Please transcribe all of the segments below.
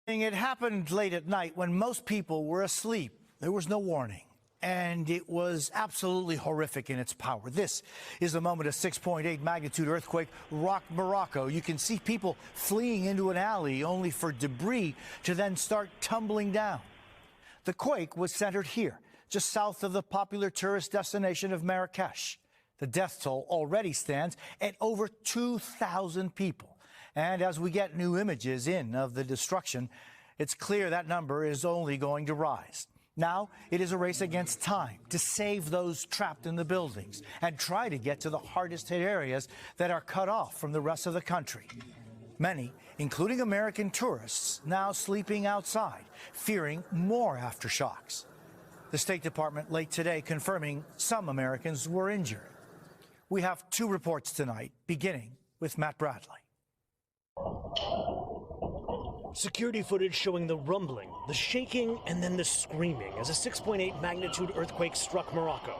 It happened late at night when most people were asleep. There was no warning, and it was absolutely horrific in its power. This is the moment a 6.8 magnitude earthquake rocked Morocco. You can see people fleeing into an alley only for debris to then start tumbling down. The quake was centered here, just south of the popular tourist destination of Marrakesh. The death toll already stands at over 2,000 people. And as we get new images in of the destruction, it's clear that number is only going to rise. Now it is a race against time to save those trapped in the buildings and try to get to the hardest hit areas that are cut off from the rest of the country. Many, including American tourists, now sleeping outside, fearing more aftershocks. The State Department late today confirming some Americans were injured. We have two reports tonight, beginning with Matt Bradley. Security footage showing the rumbling, the shaking, and then the screaming as a 6.8 magnitude earthquake struck Morocco.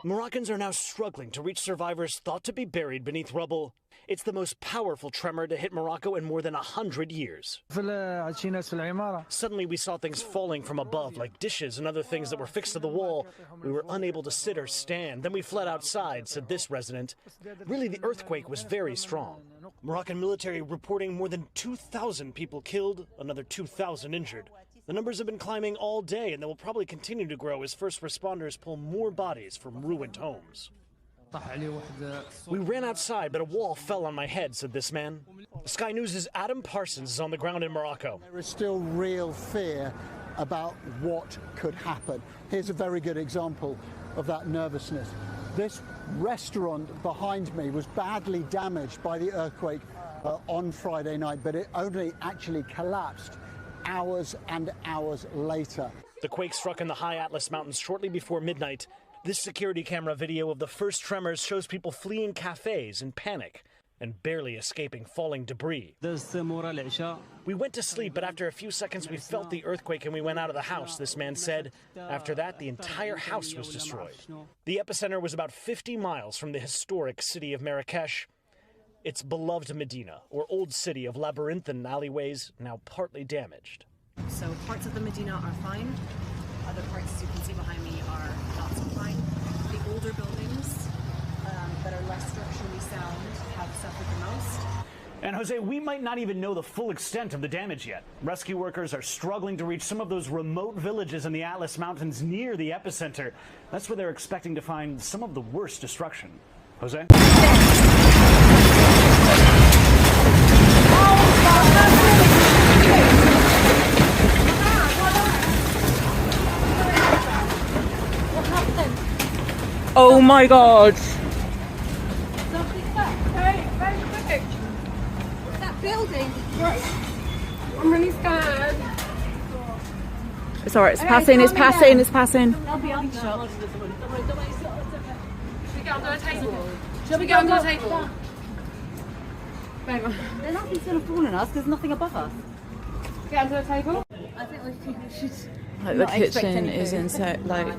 Moroccans are now struggling to reach survivors thought to be buried beneath rubble. It's the most powerful tremor to hit Morocco in more than 100 years. Suddenly we saw things falling from above, like dishes and other things that were fixed to the wall. We were unable to sit or stand. Then we fled outside, said this resident. Really, the earthquake was very strong. Moroccan military reporting more than 2,000 people killed, another 2,000 injured. The numbers have been climbing all day, and they will probably continue to grow as first responders pull more bodies from ruined homes. We ran outside, but a wall fell on my head, said this man. Sky News' Adam Parsons is on the ground in Morocco. There is still real fear about what could happen. Here's a very good example of that nervousness. This restaurant behind me was badly damaged by the earthquake on Friday night, but it only actually collapsed hours and hours later. The quake struck in the high Atlas Mountains shortly before midnight. This security camera video of the first tremors shows people fleeing cafes in panic and barely escaping falling debris. We went to sleep, but after a few seconds we felt the earthquake and we went out of the house, this man said. After that, the entire house was destroyed. The epicenter was about 50 miles from the historic city of Marrakesh. Its beloved Medina, or old city of labyrinthine alleyways, now partly damaged. So parts of the Medina are fine. Other parts, as you can see behind me, are not so fine. The older buildings that are less structurally sound have suffered the most. And Jose, we might not even know the full extent of the damage yet. Rescue workers are struggling to reach some of those remote villages in the Atlas Mountains near the epicenter. That's where they're expecting to find some of the worst destruction. Jose? Oh my God! Very quick. That building. I'm really scared. It's alright, it's passing, it's passing, it's passing. They'll be on shot. Should we get under a table? Shall we get under a table? There's nothing's going to fall on us, there's nothing above us. Get under a table? I think we should. Like the kitchen is inside, like.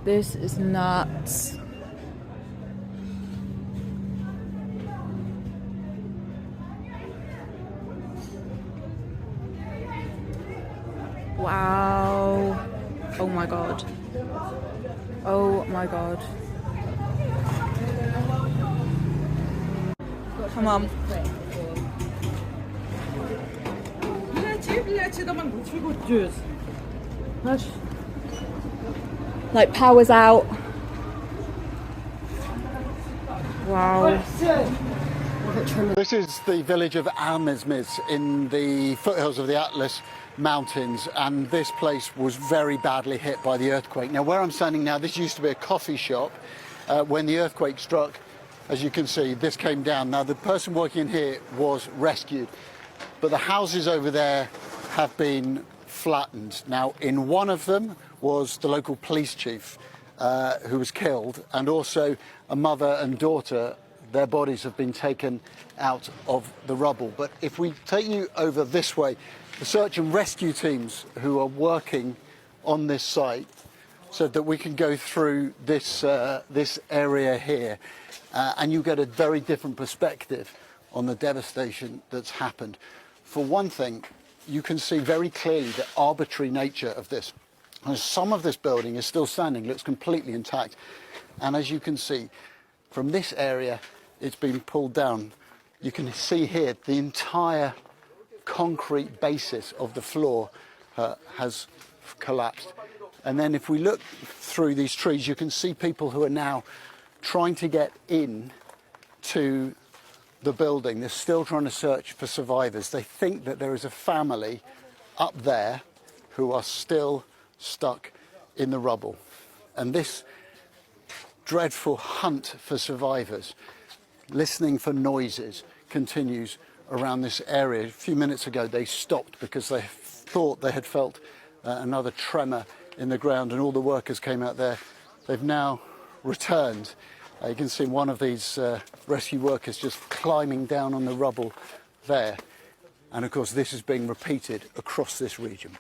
This is nuts. Wow. Oh my God. Oh my God. Come on. Like power's out. Wow. This is the village of Al-Mizmiz in the foothills of the Atlas Mountains, and this place was very badly hit by the earthquake. Now, where I'm standing now, this used to be a coffee shop. When the earthquake struck, as you can see, this came down. Now, the person working in here was rescued, but the houses over there have been flattened. Now, in one of them was the local police chief who was killed, and also a mother and daughter. Their bodies have been taken out of the rubble. But if we take you over this way, the search and rescue teams who are working on this site so that we can go through this this area here, and you get a very different perspective on the devastation that's happened. For one thing, you can see very clearly the arbitrary nature of this. And some of this building is still standing, looks completely intact, and as you can see from this area, it's been pulled down. You can see here the entire concrete basis of the floor has collapsed. And then if we look through these trees, you can see people who are now trying to get in to the building. They're still trying to search for survivors. They think that there is a family up there who are still stuck in the rubble. And this dreadful hunt for survivors, listening for noises, continues around this area. A few minutes ago they stopped because they thought they had felt another tremor in the ground, and all the workers came out there. They've now returned. You can see one of these rescue workers just climbing down on the rubble there, and of course this is being repeated across this region.